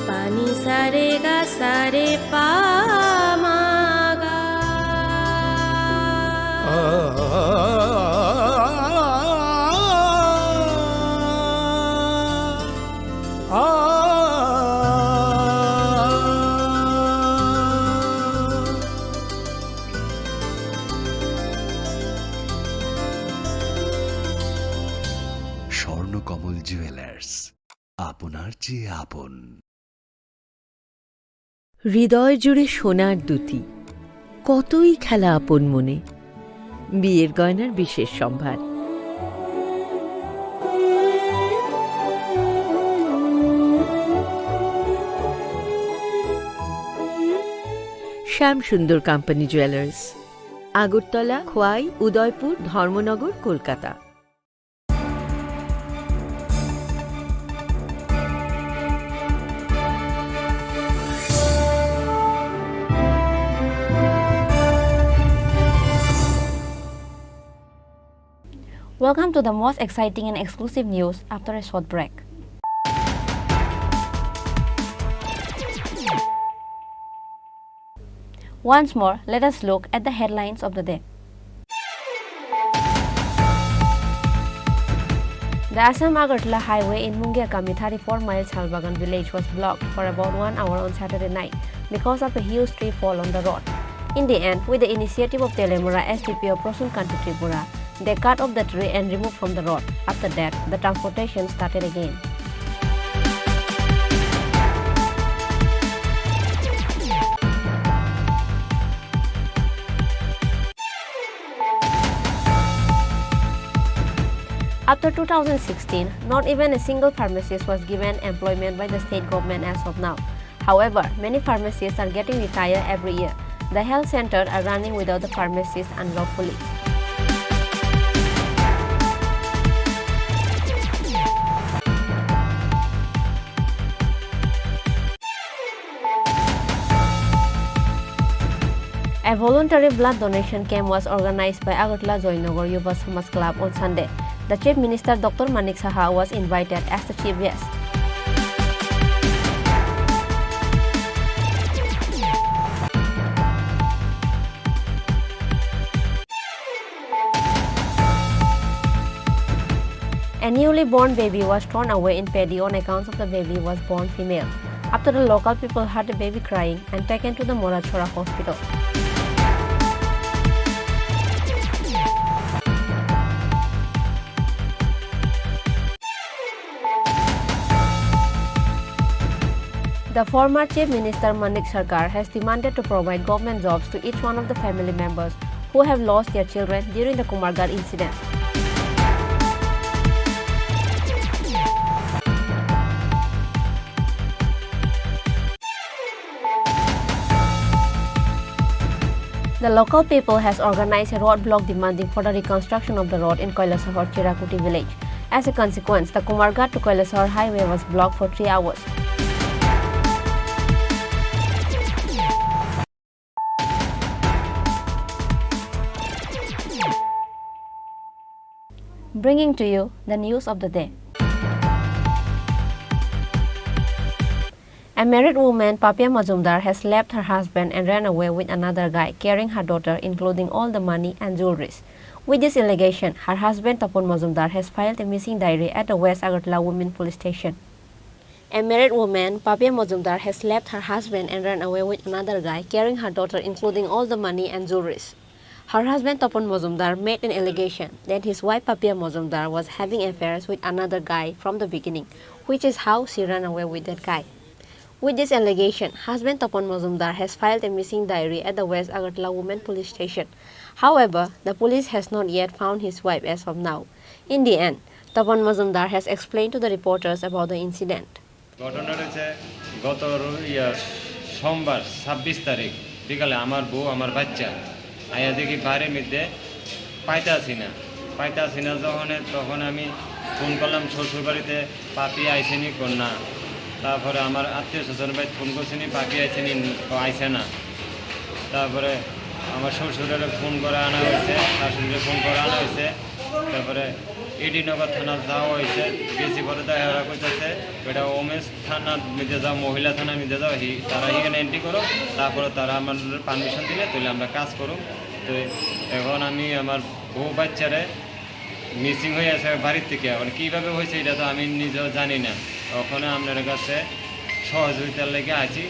পানি সারে গা সারে পা মা গা। স্বর্ণকমল জুয়েলার্স, আপনার চেয়ে আপন। হৃদয় জুড়ে সোনার দুটি, কতই খেলা আপন মনে, বিয়ের গয়নার বিশেষ সম্ভার। শ্যাম সুন্দর company jewellers, Agartala, Khowai, Udaipur, Dharmanagar, Kolkata. Welcome to the most exciting and exclusive news after a short break. Once more, let us look at the headlines of the day. The Assam-Agartala highway in Mungiakami, 34 miles Halbagan village was blocked for about 1 hour on Saturday night because of a huge tree fall on the road. In the end, with the initiative of Telemura SDPO Chini Khorang Tripura, they cut off the tree and removed from the road. After that, the transportation started again. After 2016, not even a single pharmacist was given employment by the state government as of now. However, many pharmacists are getting retired every year. The health centers are running without the pharmacists unlawfully. A voluntary blood donation camp was organized by Agartala Joynagar Yuva Samaj Club on Sunday. The Chief Minister Dr. Manik Saha was invited as the chief guest. A newly born baby was thrown away in Pedi on account of the baby was born female. After the local people heard the baby crying and taken to the Morachora hospital. The former Chief Minister Manik Sarkar has demanded to provide government jobs to each one of the family members who have lost their children during the Kumargarh incident. The local people has organized a roadblock demanding for the reconstruction of the road in Kailasahar Chirakuti village. As a consequence, the Kumargarh to Kailasahar highway was blocked for 3 hours. Bringing to you the news of the day. A married woman, Papia Majumdar, has left her husband and ran away with another guy, carrying her daughter, including all the money and jewelries. With this allegation, her husband, Tapon Majumdar, has filed a missing diary at the West Agartala Women Police Station. A married woman, Papia Majumdar, has left her husband and ran away with another guy, carrying her daughter, including all the money and jewelries. Her husband, Tapon Majumdar, made an allegation that his wife, Papia Majumdar, was having affairs with another guy from the beginning, which is how she ran away with that guy. With this allegation, husband Tapon Majumdar has filed a missing diary at the West Agartala Women Police Station. However, the police has not yet found his wife as of now. In the end, Tapon Majumdar has explained to the reporters about the incident. ঘটনা রয়েছে গত সোমবার 26 তারিখ বিকালে আমার বউ আমার বাচ্চা আয়া দেখি বাড়ির মধ্যে পাইতাছি না পাইতাছি না যখন, তখন আমি ফোন করলাম শ্বশুর বাড়িতে, পাপি আইসেনি না। তারপরে আমার আত্মীয় স্বজন ভাই ফোন করছেনি, পাপি আইসেনি, আইসে না। তারপরে আমার শ্বশুরের ফোন করে আনা হয়েছে, শাশুড়ির ফোন করে আনা হয়েছে। তারপরে এডিনগর থানা যাওয়া হয়েছে, গেছি পরে দেখা করতেছে এটা ওমেন্স থানা মিদে যাও, মহিলা থানা মিদে যাও, তারা এখানে এন্ট্রি করো, তারপরে তারা আমার পারমিশন দিলে তাহলে আমরা কাজ করুম। তো এখন আমি আমার বউ বাচ্চারে মিসিং হয়ে আছে বাড়ির থেকে, এখন কীভাবে হয়েছে এটা তো আমি নিজেও জানি না। ওখানে আপনার কাছে সহযোগিতার লেগে আছি।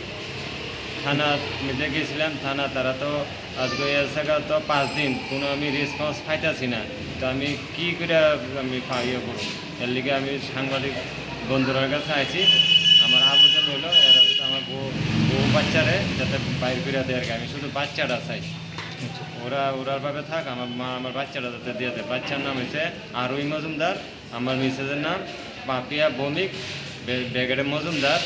থানা মিটে গেছিলাম, থানা তারা তো আজকে এসে তো 5 দিন কোনো আমি রেসপন্স পাইতেছি না। তো আমি কী করে আমি ইয়ে করব, এর লিগে আমি সাংবাদিক বন্ধুরার কাছে আইছি। আমার আবেদন হলো এরা আমার বউ বাচ্চারে যাতে বাইর করে দেয় আর কি, আমি শুধু বাচ্চাটা চাই। ওরার ভাবে থাক, আমার মা আমার বাচ্চাটা যাতে দিয়ে দেয়। বাচ্চার নাম হয়েছে আরুই মজুমদার, আমার মিসেসের নাম পাপিয়া ভৌমিক বেগেড়ে মজুমদার।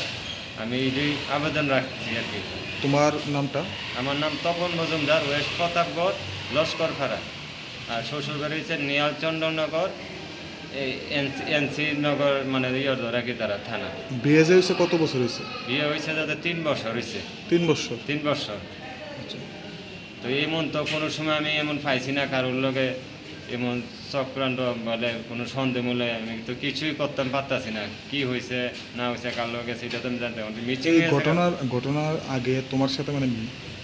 আমি এই আবেদন রাখছি আর কি। তোমার নামটা? আমার নাম তপন মজুমদার, ওয়েস্ট প্রতাপগড়, লস্করপাড়া। আর শ্বশুরবাড়ি হচ্ছে নিয়ালচন্দ্রনগর, এই এনসি নগর, মানে ইয়ে আর কি তারা থানা। বিয়ে হয়েছে কত বছর হয়েছে? বিয়ে হয়েছে যাতে 3 বছর হয়েছে। 3 বছর? 3 বছর। তো এমন তো কোনো সময় আমি এমন পাইছি না কারোর লগে এমন চক্রান্ত বলে কোনো সন্দেহ মূলে আমি তো কিছুই করতে পারতাছি না। কি হয়েছে না হয়েছে কার লগে সেটা তো আমি জানতে পারি। ঘটনার আগে তোমার সাথে মানে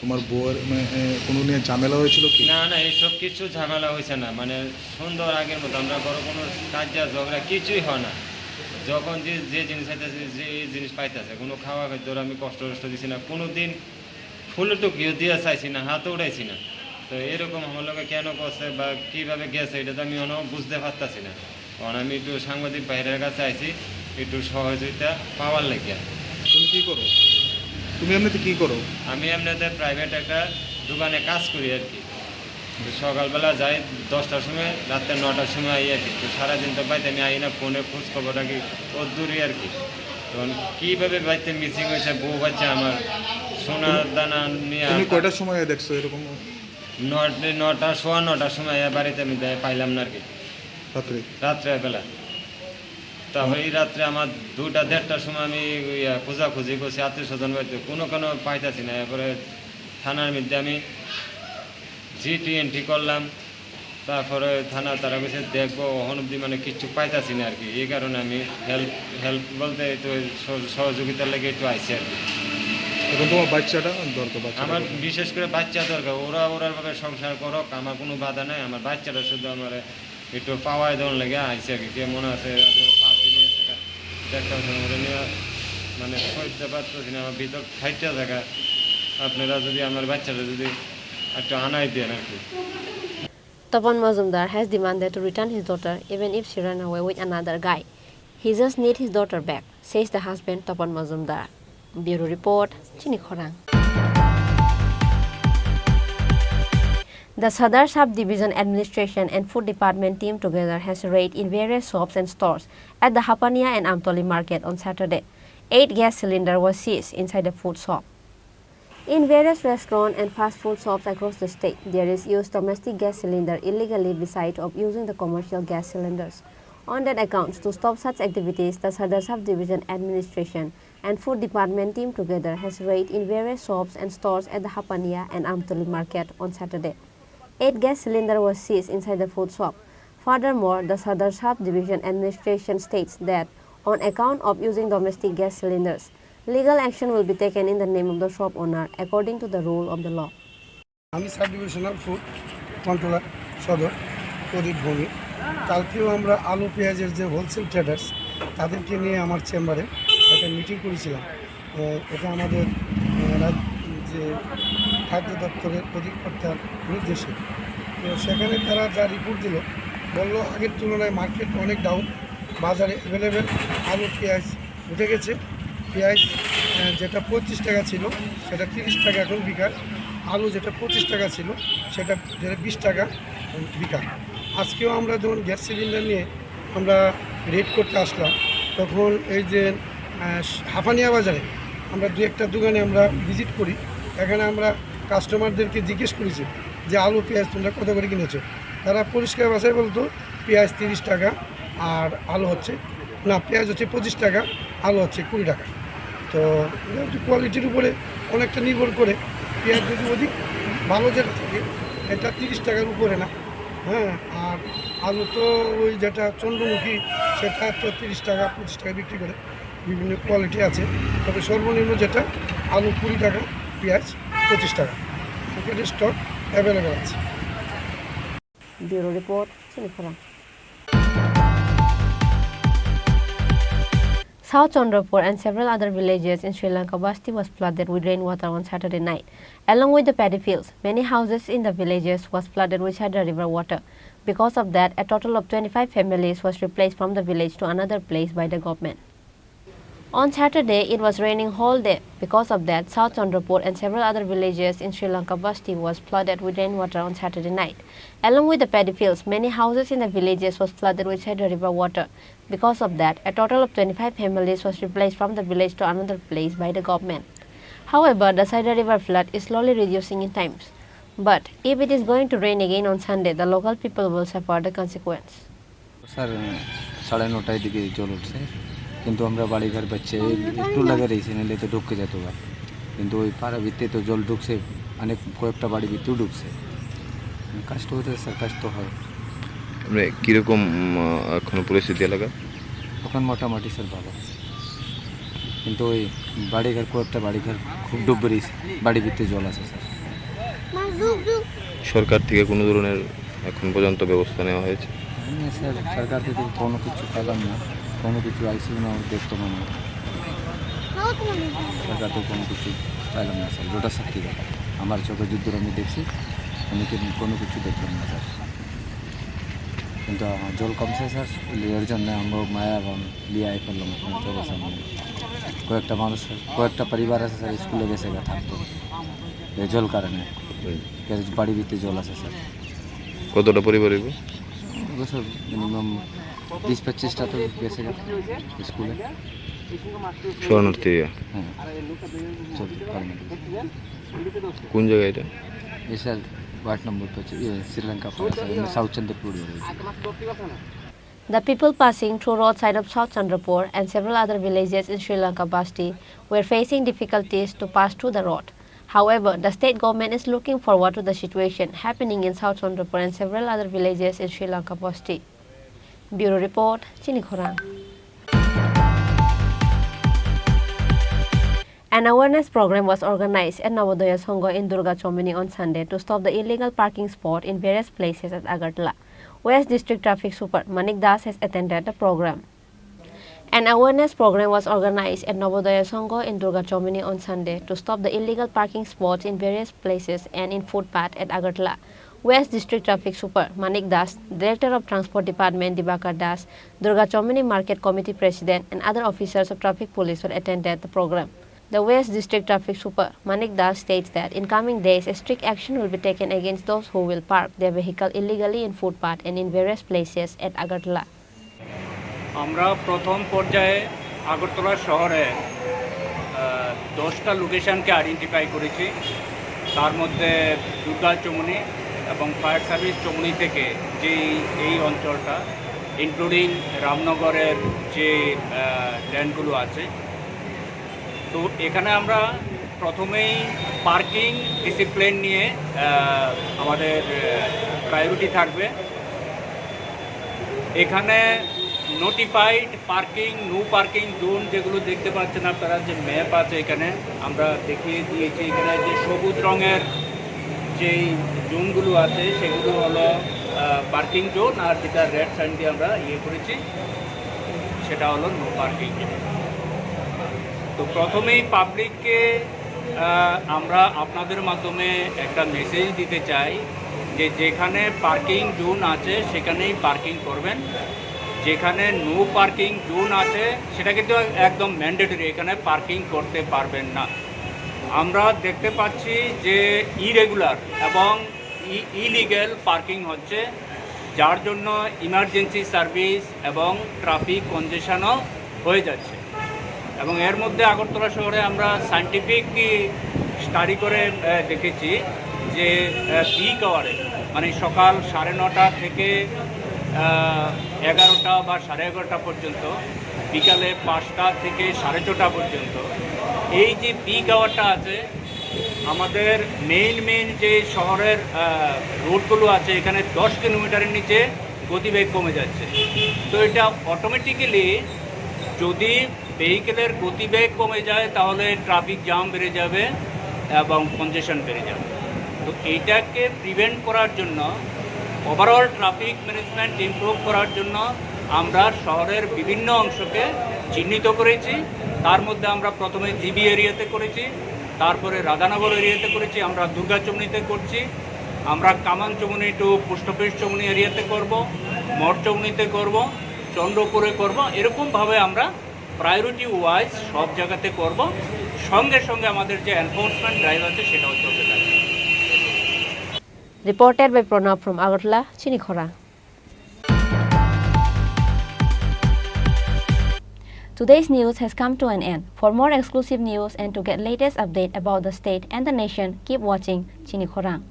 তোমার বউয়ের মানে কোনো নিয়ে ঝামেলা হয়েছিল কি? না না, এইসব কিছু ঝামেলা হয়েছে না, মানে সুন্দর আগের মতো আমরা বড় কোনো কাজা ঝগড়া কিছুই হয় না। যখন যে জিনিস পাইতেছে, যে জিনিস পাইতেছে, কোনো খাওয়া খাদ্য আমি কষ্ট দিছি না, কোনো দিন ফুলটুকিও দিয়ে চাইছি না, হাতও উঠাইছি না। তো এরকম আমার লোকে কেন করছে বা কীভাবে গেছে এটা তো আমি বুঝতে পারতাছি না। কারণ আমি একটু সাংবাদিক বাইরের কাছে আইছি একটু সহযোগিতা পাওয়ার লেগে। তুমি কী করো? তুমি এমনিতে কী করো? আমি এমনিতে প্রাইভেট একটা দোকানে কাজ করি আর কি। সকালবেলা যাই 10টার সময়, রাত্রে 9টার সময় আই আর কি। তো সারাদিন তো বাড়িতে আমি আই না, ফোনে খোঁজ খবর রাখি দূরই আর কি। তখন কীভাবে বাড়িতে মিসিং হয়েছে বউ বাচ্চা আমার, সোনার দানা নিয়ে। তুমি কয়টার সময় দেখছো এরকম? 9টা, সোয়া 9টার সময় বাড়িতে আমি পাইলাম না আর কি, রাত্রেবেলা। তারপরে এই রাত্রে আমার 2টা 1:30টার সময় আমি খোঁজাখুঁজি করছি আত্মীয় স্বজন বাড়িতে, কোনো পাইতাছি না। এরপরে থানার মধ্যে আমি জিটি এন্ট্রি করলাম, তারপরে থানা তারা বলছে দেখবো, ওখান অব্দি মানে কিচ্ছু পাইতাছি না আর কি। এই কারণে আমি হেল্প বলতে একটু সহযোগিতার লেগে একটু আইছি আর কি। এখন তোমার বাচ্চাটা দরকার? আমার বিশেষ করে বাচ্চা দরকার। ওরার ভাবে সংসার করক, আমার কোনো বাধা নাই। আমার বাচ্চাটা শুধু আমার একটু পাওয়ায় দেওয়ার লেগে আইসি আর কি। কে মনে আছে 5 দিন দেখা নিয়ে মানে সইতে পারতেছি না, আমার ভিতর খাইটা জায়গা। আপনারা যদি আমার বাচ্চাটা যদি একটু আনাই দেন আর কি। Tapan Mazumdar has demanded to return his daughter even if she ran away with another guy. He just needs his daughter back, says the husband Tapan Mazumdar. Bureau Report, Chini Khorang. The Sadar Sub-Division Administration and Food Department team together has a raid in various shops and stores at the Hapania and Amtoli market on Saturday. 8 gas cylinders were seized inside the food shop. In various restaurants and fast food shops across the state, there is used domestic gas cylinder illegally besides of using the commercial gas cylinders. On that account, to stop such activities, the Sadar Sub-Division Administration and Food Department team together has raid in various shops and stores at the Hapania and Amtoli market on Saturday. 8 gas cylinders were seized inside the food shop. Furthermore, the Sadar Sub-Division Administration states that on account of using domestic gas cylinders, legal action will be taken in the name of the shop owner according to the rule of the law. আমি sub divisional food controller সদর প্রদীপ ভৌমিক। কালকেও আমরা আলু পেঁয়াজের যে wholesale traders তাদেরকে নিয়ে আমার চেম্বারে একটা মিটিং করেছিলাম। এটা আমাদের যে খাদ্য দপ্তরের অধিকর্তার নির্দেশে। তো সেখানে তারা যা রিপোর্ট দিল, বললো আগের তুলনায় মার্কেট অনেক ডাউন, বাজারে অ্যাভেলেবেল আলু পেঁয়াজ উঠে গেছে। পেঁয়াজ যেটা 25 টাকা ছিল সেটা 30 টাকা এখন বিকার। আলু যেটা 25 টাকা ছিল সেটা 20 টাকা বিকার। আজকেও আমরা যখন গ্যাস সিলিন্ডার নিয়ে আমরা রেড করতে আসলাম, তখন এই যে হাফানিয়া বাজারে আমরা 2-1টা দোকানে আমরা ভিজিট করি। এখানে আমরা কাস্টমারদেরকে জিজ্ঞেস করেছি যে আলু পেঁয়াজ তোমরা কত করে কিনেছো। তারা পরিষ্কার ভাষায় বলতো পেঁয়াজ 30 টাকা আর আলু হচ্ছে না, পেঁয়াজ হচ্ছে 25 টাকা, আলু হচ্ছে 20 টাকা। তো কোয়ালিটির উপরে অনেকটা নির্ভর করে। পেঁয়াজ যদি অধিক ভালো যেটা থাকে এটা 30 টাকার উপরে না, হ্যাঁ। আর আলু তো ওই যেটা চন্দ্রমুখী সেটা তো 30 টাকা 25 টাকা বিক্রি করে, বিভিন্ন কোয়ালিটি আছে। তবে সর্বনিম্ন যেটা আলু 20 টাকা, পেঁয়াজ 25 টাকা, এর স্টক অ্যাভেলেবেল আছে। Bureau Report, Chini Khorang. South Chandrapur and several other villages in Sri Lanka Basti was flooded with rainwater on Saturday night. Along with the paddy fields, many houses in the villages was flooded with Chadra river water. Because of that, a total of 25 families was replaced from the village to another place by the government. On Saturday, it was raining whole day. Because of that, South Chandrapur and several other villages in Sri Lanka Basti was flooded with rainwater on Saturday night. Along with the paddy fields, many houses in the villages was flooded with Chadra river water. Because of that, a total of 25 families was replaced from the village to another place by the government. However, the Chadra river flood is slowly reducing in times. But if it is going to rain again on Sunday, the local people will suffer the consequence. Sir 9:30 দিকে জল উঠছে, কিন্তু আমরা বাড়িঘর বাচ্চা একটু লাগে রয়েছে, নিলে তো ঢুকে যেত বা, কিন্তু ওই পাড়া ভিত্তিতে তো জল ঢুকছে, অনেক কয়েকটা বাড়ি ভিত্তিও ঢুকছে। কষ্ট হতে স্যার, কষ্ট হয়। মানে কীরকম এখনো পরিস্থিতি এলাকা? এখন মোটামুটি স্যার ভালো, কিন্তু ওই বাড়িঘর কয়েকটা বাড়িঘর খুব ডুবে রয়েছে, বাড়ি ভিত্তি জল আছে স্যার। সরকার থেকে কোনো ধরনের এখন পর্যন্ত ব্যবস্থা নেওয়া হয়েছে? না স্যার, সরকার থেকে কোনো কিছু পেলাম না, কোনো কিছু আইসিও না, দেখতো মনে হয় সরকার থেকে কোনো কিছু পেলাম না স্যার। যেটা সত্যি কথা, আমার চোখে যুদ্ধ আমি দেখছি, আমি কোনো কিছু দেখলাম না স্যার। কিন্তু আমার জল কমছে স্যার, এর জন্য আমরা মায়া এবং লিয়ে আই ফেললাম চলো সামনে। কয়েকটা মানুষ, কয়েকটা পরিবার আছে স্যার, স্কুলে গেছে থাকতো এই জল কারণে, বাড়ি ভিত্তি জল আছে স্যার। কতটা পরিবার স্যার? মিনিমাম 20-25টা তো গেছে স্কুলে শরণার্থী। হ্যাঁ, কোন জায়গায় এটা? এই sir 8 number Sri Lanka, south Chandrapur. The people passing through roadside of South Chandrapur and several other villages in Sri Lanka Basti were facing difficulties to pass through the road. However, the state government is looking forward to the situation happening in South Chandrapur and several other villages in Sri Lanka Basti. Bureau Report, Chini Khorang. An awareness program was organized at Navodaya Sangha in Durga Chomini on Sunday to stop the illegal parking spot in various places at Agartala. West District Traffic Super Manik Das has attended the program. An awareness program was organized at Navodaya Sangha in Durga Chomini on Sunday to stop the illegal parking spots in various places and in footpath at Agartala. West District Traffic Super Manik Das, Director of Transport Department Dibakar Das, Durga Chomini Market Committee President and other officers of Traffic Police were attended the program. The West District Traffic Super Manik Das states that in coming days a strict action will be taken against those who will park their vehicle illegally in footpath and in various places at Agartala. আমরা প্রথম পর্যায়ে আগরতলা শহরে 10টা লোকেশনকে identify করেছি। তার মধ্যে দুর্গা চমুনি এবং fire service চমুনি থেকে যে এই অঞ্চলটা ইনক্লুডিং রামনগরের যে ল্যান্ডগুলো আছে, তো এখানে আমরা প্রথমেই পার্কিং ডিসিপ্লিন নিয়ে আমাদের প্রায়োরিটি থাকবে। এখানে notified parking, no parking zone যেগুলো দেখতে পাচ্ছেন আপনারা, যে ম্যাপ আছে এখানে আমরা দেখিয়ে দিয়েছি। এখানে যে সবুজ রঙের যেই জোনগুলো আছে সেগুলো হলো পার্কিং জোন, আর যেটা রেড সাইন দিয়ে আমরা করেছি সেটা হলো নো পার্কিং জোন। তো প্রথমেই পাবলিককে আমরা আপনাদের মাধ্যমে একটা মেসেজ দিতে চাই যে যেখানে পার্কিং জোন আছে সেখানেই পার্কিং করবেন। যেখানে নো পার্কিং জোন আছে সেটা কিন্তু একদম ম্যান্ডেটরি, এখানে পার্কিং করতে পারবেন না। আমরা দেখতে পাচ্ছি যে ইরেগুলার এবং ইলিগ্যাল পার্কিং হচ্ছে, যার জন্য ইমার্জেন্সি সার্ভিস এবং ট্রাফিক কনজেশনও হয়ে যাচ্ছে। এবং এর মধ্যে আগরতলা শহরে আমরা সায়েন্টিফিক স্টাডি করে দেখেছি যে পিক আওয়ারে মানে সকাল 9:30 থেকে 11টা বা 11:30 পর্যন্ত, বিকালে 5টা থেকে 4:30 পর্যন্ত। এই যে পিক আওয়ারটা আছে, আমাদের মেইন যে শহরের রোডগুলো আছে এখানে 10 কিলোমিটারের নিচে গতিবেগ কমে যাচ্ছে। তো এটা অটোমেটিক্যালি যদি ভেহিকেলের গতিবেগ কমে যায় তাহলে ট্রাফিক জ্যাম বেড়ে যাবে এবং কনজেশন বেড়ে যাবে। তো এইটাকে প্রিভেন্ট করার জন্য, ওভারঅল ট্রাফিক ম্যানেজমেন্ট ইমপ্রুভ করার জন্য আমরা শহরের বিভিন্ন অংশকে চিহ্নিত করেছি। তার মধ্যে আমরা প্রথমে জিবি এরিয়াতে করেছি, তারপরে রাধানগর এরিয়াতে করেছি, আমরা দুর্গা চৌমুনিতে করছি, আমরা Kaman Chowmuhani to post office Chowmuhani এরিয়াতে করব, মঠ চৌমুনিতে করব, চন্দ্রপুরে করব। এরকমভাবে আমরা প্রায়োরিটি ওয়াইজ সব জায়গাতে করব। সঙ্গে সঙ্গে আমাদের যে এনফোর্সমেন্ট ড্রাইভ আছে সেটাও চলতে থাকবে। Reported by Pranab from Agartala, Chini Khorang. Today's news has come to an end. For more exclusive news and to get latest update about the state and the nation, keep watching Chini Khorang.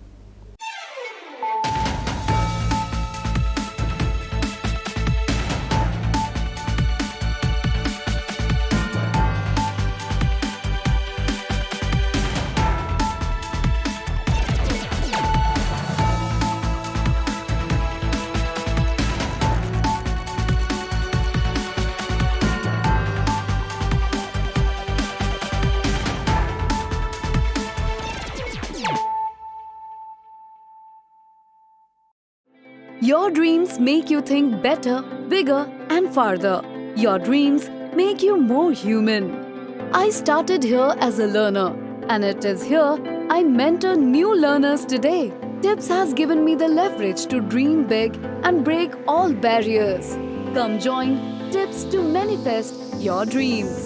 Your dreams make you think better, bigger, and farther. Your dreams make you more human. I started here as a learner, and it is here I mentor new learners today. TIPS has given me the leverage to dream big and break all barriers. Come join TIPS to manifest your dreams.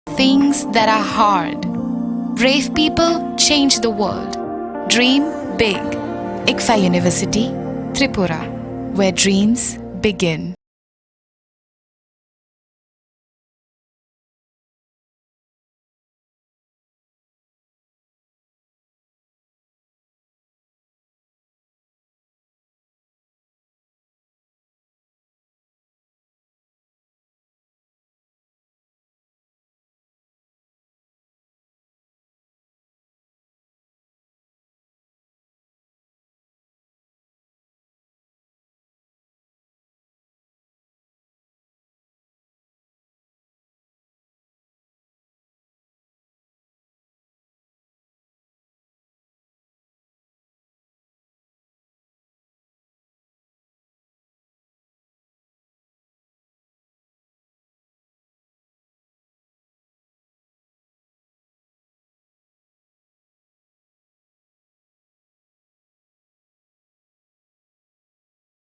Things that are hard. Brave people change the world. Dream big. ICFA University, Tripura, where dreams begin.